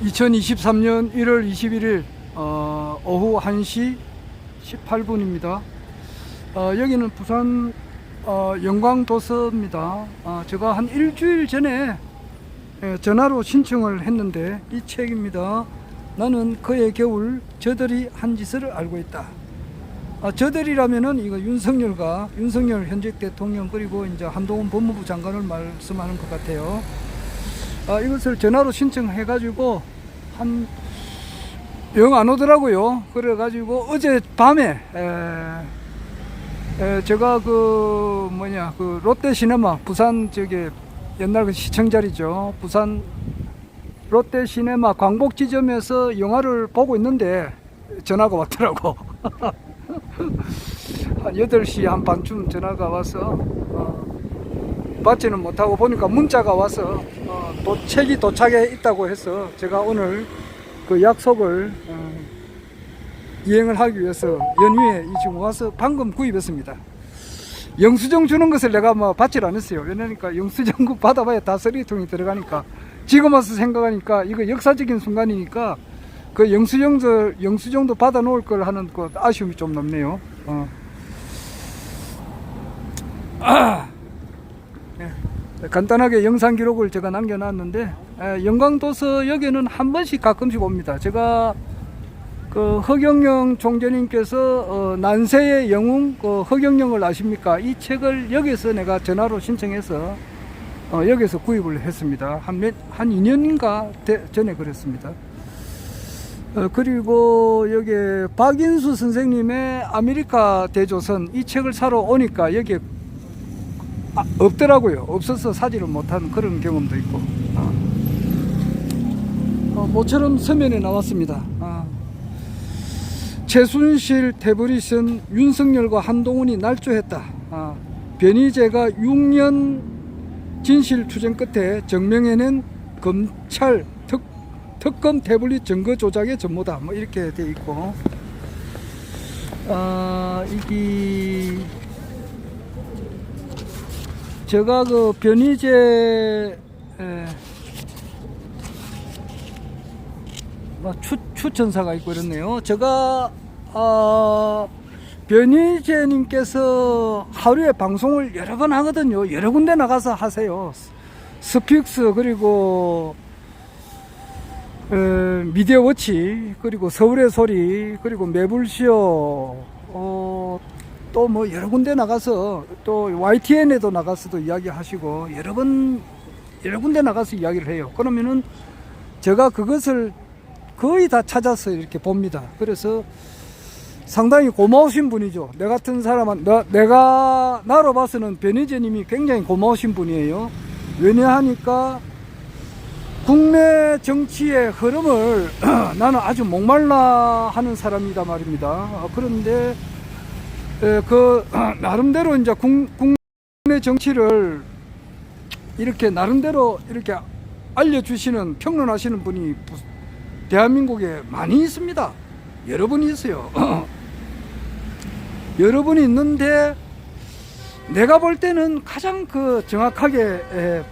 2023년 1월 21일 오후 1시 18분입니다. 여기는 부산 영광도서입니다. 제가 한 일주일 전에 전화로 신청을 했는데 이 책입니다. 나는 그의 겨울 저들이 한 짓을 알고 있다. 저들이라면은 이거 윤석열 현직 대통령 그리고 이제 한동훈 법무부 장관을 말씀하는 것 같아요. 이것을 전화로 신청해 가지고 영 안 오더라고요. 그래 가지고 어제 밤에 제가 그 롯데시네마 부산 저기 옛날 그 시청 자리죠. 부산 롯데시네마 광복지점에서 영화를 보고 있는데 전화가 왔더라고. 한 8시 한 반쯤 전화가 와서 받지는 못하고 보니까 문자가 와서 책이 도착해 있다고 해서 제가 오늘 그 약속을 이행을 하기 위해서 연휴에 지금 와서 방금 구입했습니다. 영수증 주는 것을 내가 받질 않았어요. 왜냐니까 영수증 받아봐야 다 쓰레기통에 들어가니까 지금 와서 생각하니까 이거 역사적인 순간이니까 그 영수증도 받아 놓을 걸 하는 그 아쉬움이 좀 남네요. 간단하게 영상 기록을 제가 남겨놨는데 영광도서 여기는 한 번씩 가끔씩 옵니다. 제가 그 허경영 총재님께서 난세의 영웅 그 허경영을 아십니까? 이 책을 여기서 내가 전화로 신청해서 여기서 구입을 했습니다. 한 2년인가 전에 그랬습니다. 그리고 여기 박인수 선생님의 아메리카 대조선 이 책을 사러 오니까 여기에 없더라고요. 없어서 사지를 못한 그런 경험도 있고 모처럼 서면에 나왔습니다. 최순실 태블릿은 윤석열과 한동훈이 날조했다. 변희재가 6년 진실 추정 끝에 증명해낸 검찰 특검 태블릿 증거 조작의 전모다. 이렇게 돼 있고 이게 제가 그 변희재 추천사가 있고 이렇네요. 제가 변희재님께서 하루에 방송을 여러 번 하거든요. 여러 군데 나가서 하세요. 스픽스 그리고 미디어워치 그리고 서울의 소리 그리고 매불쇼 또 여러 군데 나가서 또 YTN에도 나가서도 이야기하시고 여러 군데 나가서 이야기를 해요. 그러면은 제가 그것을 거의 다 찾아서 이렇게 봅니다. 그래서 상당히 고마우신 분이죠. 내 같은 사람은 나로 봐서는 변희재님이 굉장히 고마우신 분이에요. 왜냐하니까 국내 정치의 흐름을 나는 아주 목말라 하는 사람이다 말입니다. 그런데 나름대로 이제 국내 정치를 이렇게 나름대로 이렇게 알려주시는 평론하시는 분이 대한민국에 많이 있습니다. 여러분이 있어요. 여러분이 있는데 내가 볼 때는 가장 정확하게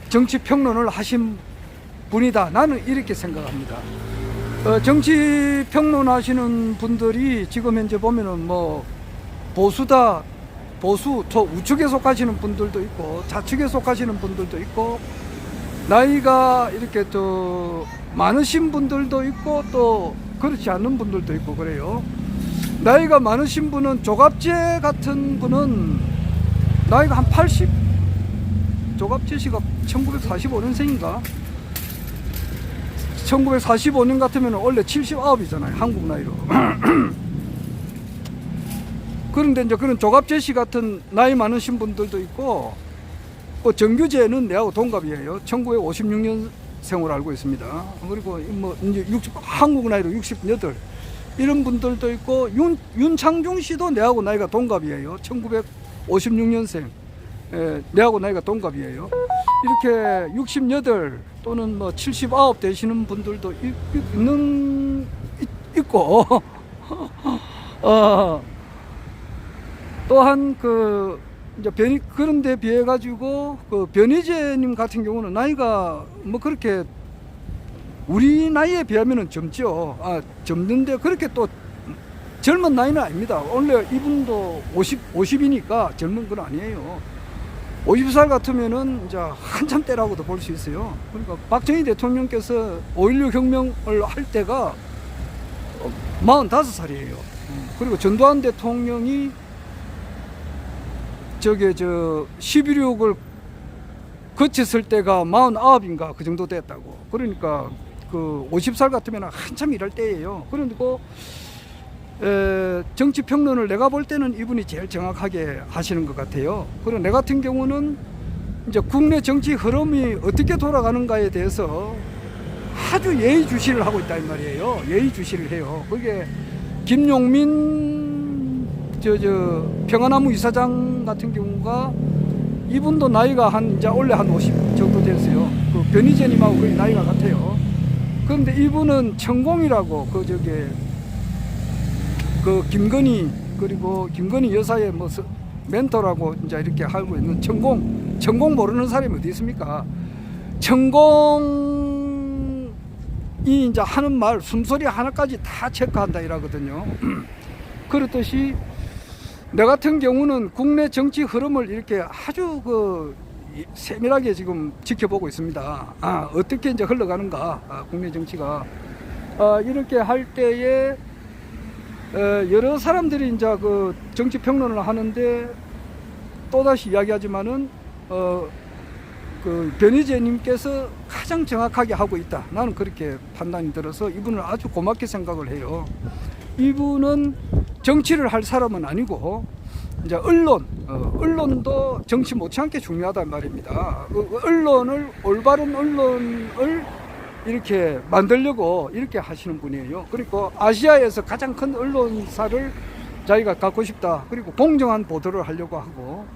정치 평론을 하신 분이다. 나는 이렇게 생각합니다. 정치 평론하시는 분들이 지금 현재 보면은 보수 우측에 속하시는 분들도 있고 좌측에 속하시는 분들도 있고 나이가 이렇게 또 많으신 분들도 있고 또 그렇지 않은 분들도 있고 그래요. 나이가 많으신 분은 조갑재 같은 분은 나이가 한 80, 조갑재 씨가 1945년생인가? 1945년 같으면 원래 79이잖아요. 한국 나이로. 그런데 이제 그런 조갑재 씨 같은 나이 많으신 분들도 있고 정규재는 내하고 동갑이에요. 1956년생으로 알고 있습니다. 그리고 이제 한국 나이로 68 이런 분들도 있고 윤창중 씨도 내하고 나이가 동갑이에요. 1956년생. 내하고 나이가 동갑이에요. 이렇게 68 또는 79 되시는 분들도 있고 또한 이제 그런 데 비해 가지고 그 변희재님 같은 경우는 나이가 뭐 그렇게 우리 나이에 비하면은 젊죠. 젊는데 그렇게 또 젊은 나이는 아닙니다. 원래 이분도 50이니까 젊은 건 아니에요. 50살 같으면은 이제 한참 때라고도 볼 수 있어요. 그러니까 박정희 대통령께서 5.16 혁명을 할 때가 45살이에요. 그리고 전두환 대통령이 11.6을 거쳤을 때가 49인가 그 정도 됐다고. 그러니까 그 50살 같으면 한참 일할 때예요. 그런데 정치 평론을 내가 볼 때는 이분이 제일 정확하게 하시는 것 같아요. 그리고 내 같은 경우는 이제 국내 정치 흐름이 어떻게 돌아가는가에 대해서 아주 예의주시를 하고 있다 이 말이에요. 예의주시를 해요. 그게 김용민 평화나무 이사장 같은 경우가 이분도 나이가 이제 원래 한 50 정도 됐어요. 그 변희재님하고 거의 나이가 같아요. 그런데 이분은 천공이라고 그 김건희 그리고 김건희 여사의 뭐 멘토라고 이제 이렇게 알고 있는 천공 모르는 사람이 어디 있습니까? 천공이 이제 하는 말 숨소리 하나까지 다 체크한다 이라거든요. 그렇듯이 내 같은 경우는 국내 정치 흐름을 이렇게 아주 세밀하게 지금 지켜보고 있습니다. 어떻게 이제 흘러가는가, 국내 정치가. 이렇게 할 때에, 여러 사람들이 이제 그 정치 평론을 하는데, 또다시 이야기하지만은, 그 변희재님께서 가장 정확하게 하고 있다. 나는 그렇게 판단이 들어서 이분을 아주 고맙게 생각을 해요. 이분은 정치를 할 사람은 아니고 이제 언론도 정치 못지않게 중요하단 말입니다. 올바른 언론을 이렇게 만들려고 이렇게 하시는 분이에요. 그리고 아시아에서 가장 큰 언론사를 자기가 갖고 싶다. 그리고 공정한 보도를 하려고 하고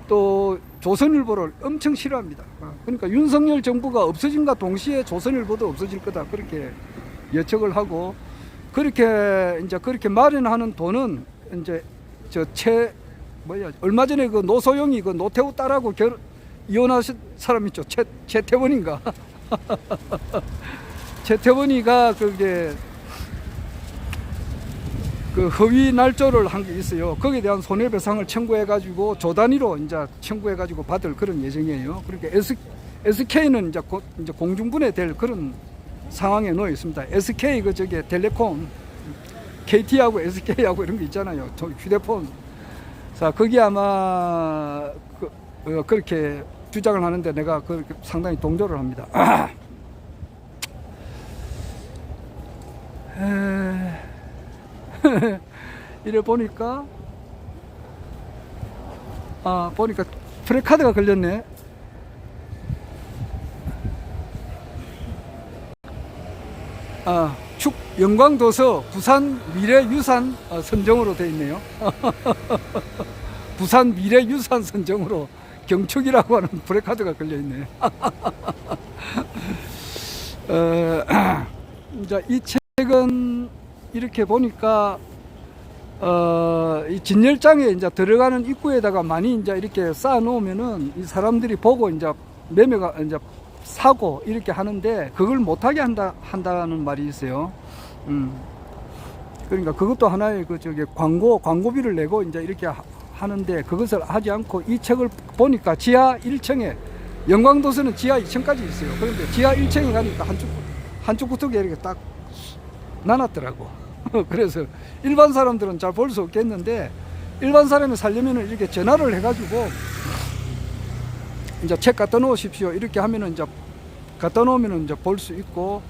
또 조선일보를 엄청 싫어합니다. 그러니까 윤석열 정부가 없어진과 동시에 조선일보도 없어질 거다. 그렇게 예측을 하고 그렇게 마련하는 돈은 이제 얼마 전에 그 노소영이 그 노태우 딸하고 이혼하신 사람 있죠. 최태원인가? 최태원이가 그 허위 날조를 한 게 있어요. 거기에 대한 손해배상을 청구해가지고 조 단위로 이제 청구해가지고 받을 그런 예정이에요. 그러니까 SK는 이제 공중분해될 그런 상황에 놓여 있습니다. SK 텔레콤 KT하고 SK하고 이런 거 있잖아요. 휴대폰. 자, 거기 아마 그렇게 주장을 하는데 내가 그렇게 상당히 동조를 합니다. 이래 보니까 프레카드가 걸렸네. 영광도서 부산 미래유산 선정으로 되어 있네요. 부산 미래유산 선정으로 경축이라고 하는 프레카드가 걸려 있네. 이제 이 책은 이렇게 보니까 이 진열장에 이제 들어가는 입구에다가 많이 이제 이렇게 쌓아 놓으면은 이 사람들이 보고 이제 매매가 이제 사고 이렇게 하는데 그걸 못하게 한다는 말이 있어요. 그러니까 그것도 하나의 광고비를 내고 이제 이렇게 하는데 그것을 하지 않고 이 책을 보니까 지하 1층에 영광도서는 지하 2층까지 있어요. 그런데 지하 1층에 가니까 한쪽 구석에 이렇게 딱 나눴더라고. 그래서 일반 사람들은 잘 볼 수 없겠는데 일반 사람이 살려면 이렇게 전화를 해가지고 이제 책 갖다 놓으십시오. 이렇게 하면은 이제 갖다 놓으면 이제 볼 수 있고,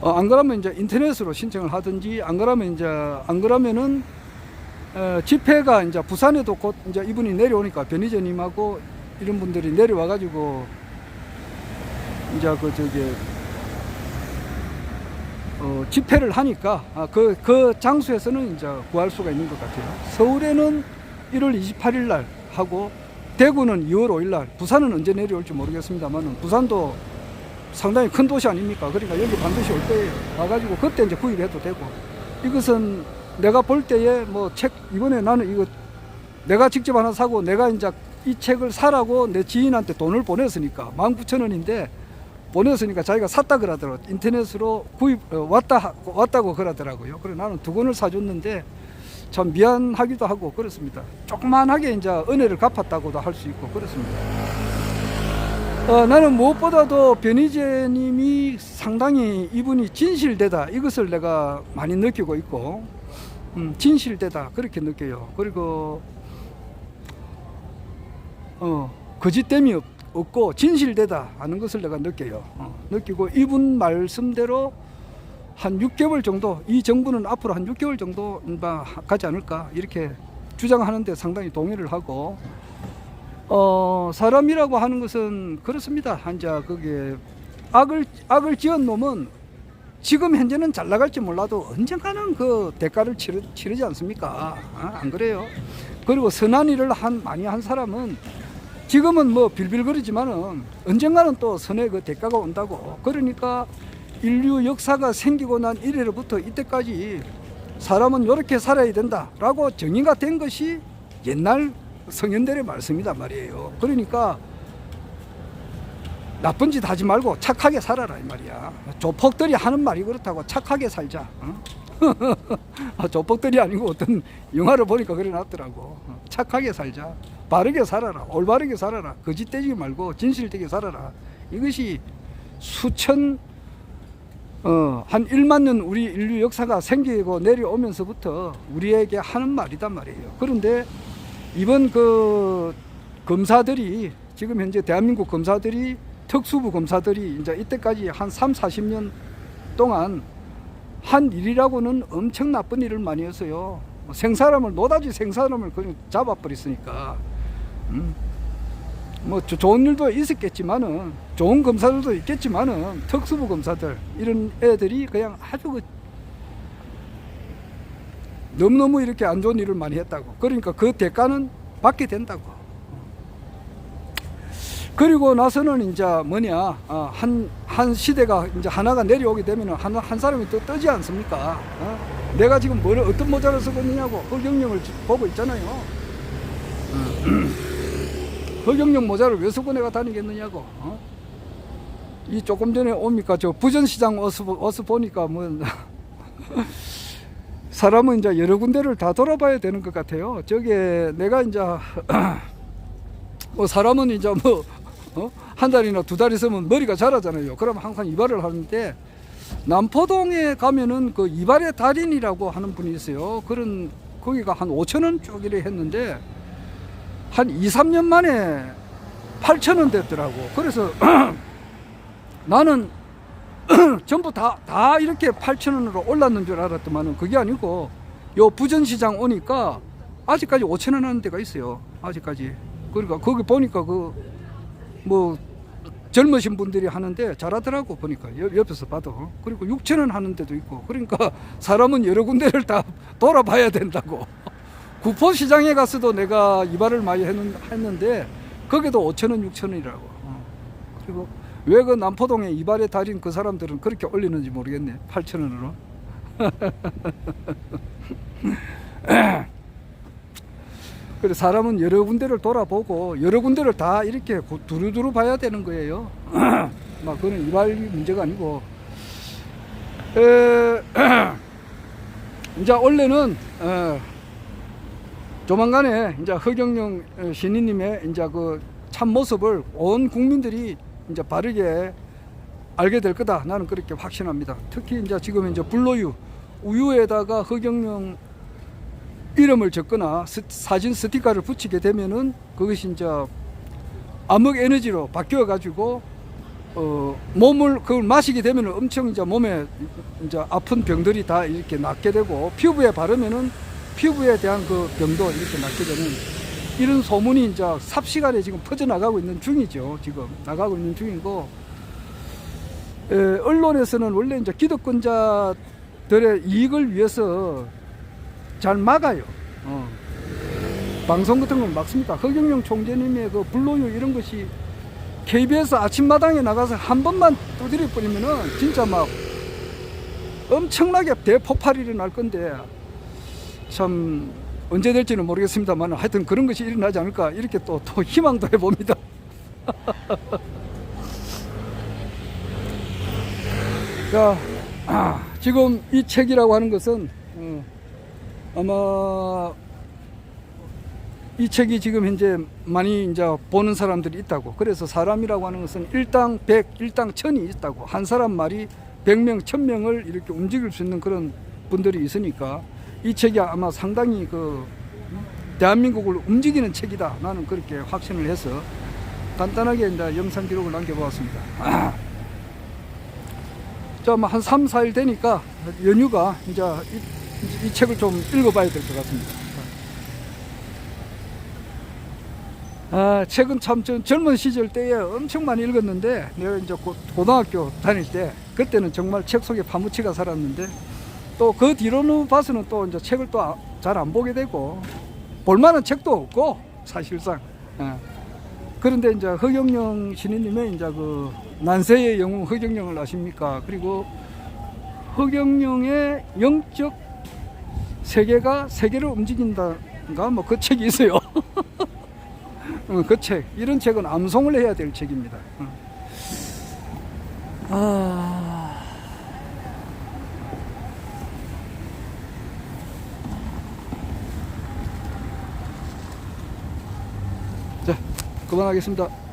안 그러면 이제 인터넷으로 신청을 하든지, 안 그러면은, 집회가 이제 부산에도 곧 이제 이분이 내려오니까 변희재님하고 이런 분들이 내려와가지고, 이제 집회를 하니까, 그 장소에서는 이제 구할 수가 있는 것 같아요. 서울에는 1월 28일 날 하고, 대구는 2월 5일 날, 부산은 언제 내려올지 모르겠습니다만 부산도 상당히 큰 도시 아닙니까? 그러니까 여기 반드시 올 거예요. 와가지고 그때 이제 구입해도 되고, 이것은 내가 볼 때에 이번에 나는 이거 내가 직접 하나 사고 내가 이제 이 책을 사라고 내 지인한테 돈을 보냈으니까 19,000원인데 보냈으니까 자기가 샀다 그러더라고. 인터넷으로 왔다고 그러더라고요. 그래 나는 2권을 사줬는데 참 미안하기도 하고 그렇습니다. 조그만하게 이제 은혜를 갚았다고도 할 수 있고 그렇습니다. 나는 무엇보다도 변희재님이 상당히 이분이 진실되다 이것을 내가 많이 느끼고 있고 진실되다 그렇게 느껴요. 그리고 거짓됨이 없고 진실되다 하는 것을 내가 느껴요. 느끼고 이분 말씀대로 한 6개월 정도 이 정부는 앞으로 한 6개월 정도 가지 않을까 이렇게 주장하는데 상당히 동의를 하고 사람이라고 하는 것은 그렇습니다. 한자 그게 악을 지은 놈은 지금 현재는 잘 나갈지 몰라도 언젠가는 그 대가를 치르지 않습니까? 안 그래요? 그리고 선한 일을 많이 한 사람은 지금은 뭐 빌빌거리지만은 언젠가는 또 선의 그 대가가 온다고. 그러니까 인류 역사가 생기고 난 이래로부터 이때까지 사람은 이렇게 살아야 된다라고 정의가 된 것이 옛날 성현들의 말씀이단 말이에요. 그러니까 나쁜 짓 하지 말고 착하게 살아라 이 말이야. 조폭들이 하는 말이 그렇다고 착하게 살자. 조폭들이 아니고 어떤 영화를 보니까 그래 놨더라고. 착하게 살자. 바르게 살아라. 올바르게 살아라. 거짓되지 말고 진실되게 살아라. 이것이 한 1만 년 우리 인류 역사가 생기고 내려오면서부터 우리에게 하는 말이단 말이에요. 그런데 이번 그 검사들이 지금 현재 대한민국 검사들이 특수부 검사들이 이제 이때까지 한 30-40년 동안 한 일이라고는 엄청 나쁜 일을 많이 했어요. 노다지 생사람을 그냥 잡아버렸으니까. 뭐 좋은 일도 있었겠지만은 좋은 검사들도 있겠지만은 특수부 검사들 이런 애들이 그냥 아주 너무너무 이렇게 안 좋은 일을 많이 했다고. 그러니까 그 대가는 받게 된다고. 그리고 나서는 이제 한 시대가 이제 하나가 내려오게 되면 한 사람이 또 뜨지 않습니까? 내가 지금 어떤 모자를 쓰고 있느냐고 허경영을 보고 있잖아요. 허경영 모자를 왜 쓰고 내가 다니겠느냐고. 이 조금 전에 옵니까 저 부전시장 와서 보니까 뭐 사람은 이제 여러 군데를 다 돌아봐야 되는 것 같아요. 저게 내가 이제 뭐 사람은 이제 한 달이나 2달 있으면 머리가 자라잖아요. 그러면 항상 이발을 하는데 남포동에 가면은 그 이발의 달인이라고 하는 분이 있어요. 거기가 한 5,000원 쪽이래 했는데 한 2-3년 만에 8,000원 됐더라고. 그래서 나는 전부 다 이렇게 8,000원으로 올랐는 줄 알았더만은 그게 아니고 요 부전시장 오니까 아직까지 5,000원 하는 데가 있어요. 아직까지. 그러니까 거기 보니까 젊으신 분들이 하는데 잘하더라고 보니까 옆에서 봐도. 그리고 6,000원 하는 데도 있고. 그러니까 사람은 여러 군데를 다 돌아봐야 된다고. 구포시장에 가서도 내가 이발을 많이 했는데 거기도 5,000원, 6,000원이라고. 그리고 왜 그 남포동에 이발의 달인 그 사람들은 그렇게 올리는지 모르겠네. 8,000원으로. 그래 사람은 여러 군데를 돌아보고 여러 군데를 다 이렇게 두루두루 봐야 되는 거예요. 그건 이발 문제가 아니고. 이제 원래는 조만간에 이제 허경영 신인님의 이제 그 참 모습을 온 국민들이 이제 바르게 알게 될 거다. 나는 그렇게 확신합니다. 특히 이제 지금 이제 불로유 우유에다가 허경영 이름을 적거나 사진 스티커를 붙이게 되면은 그것이 이제 암흑 에너지로 바뀌어 가지고 그걸 마시게 되면은 엄청 이제 몸에 이제 아픈 병들이 다 이렇게 낫게 되고 피부에 바르면은 피부에 대한 그 병도 이렇게 낫게 되는 이런 소문이 이제 삽시간에 지금 퍼져나가고 있는 중이죠. 지금 나가고 있는 중이고, 언론에서는 원래 이제 기득권자들의 이익을 위해서 잘 막아요. 방송 같은 걸 막습니까? 허경영 총재님의 그 불로유 이런 것이 KBS 아침마당에 나가서 한 번만 두드려 버리면은 진짜 막 엄청나게 대폭발이 일어날 건데 참 언제 될지는 모르겠습니다만 하여튼 그런 것이 일어나지 않을까 이렇게 또 희망도 해봅니다. 자, 지금 이 책이라고 하는 것은 아마 이 책이 지금 현재 많이 이제 보는 사람들이 있다고. 그래서 사람이라고 하는 것은 일당 100, 일당 1000이 있다고. 한 사람 말이 100명, 1000명을 이렇게 움직일 수 있는 그런 분들이 있으니까 이 책이 아마 상당히 그 대한민국을 움직이는 책이다. 나는 그렇게 확신을 해서 간단하게 이제 영상 기록을 남겨보았습니다. 자, 뭐 한 3, 4일 되니까 연휴가 이제 이 책을 좀 읽어봐야 될 것 같습니다. 책은 참 젊은 시절 때에 엄청 많이 읽었는데, 내가 이제 고등학교 다닐 때, 그때는 정말 책 속에 파묻히가 살았는데, 또 그 뒤로는 봐서는 또 이제 책을 또 잘 안 보게 되고, 볼만한 책도 없고, 사실상. 그런데 이제 허경영 신인님의 이제 그 난세의 영웅 허경영을 아십니까? 그리고 허경영의 영적 세계가 세계를 움직인다가 뭐 그 책이 있어요. 그 책, 이런 책은 암송을 해야 될 책입니다. 자, 그만하겠습니다.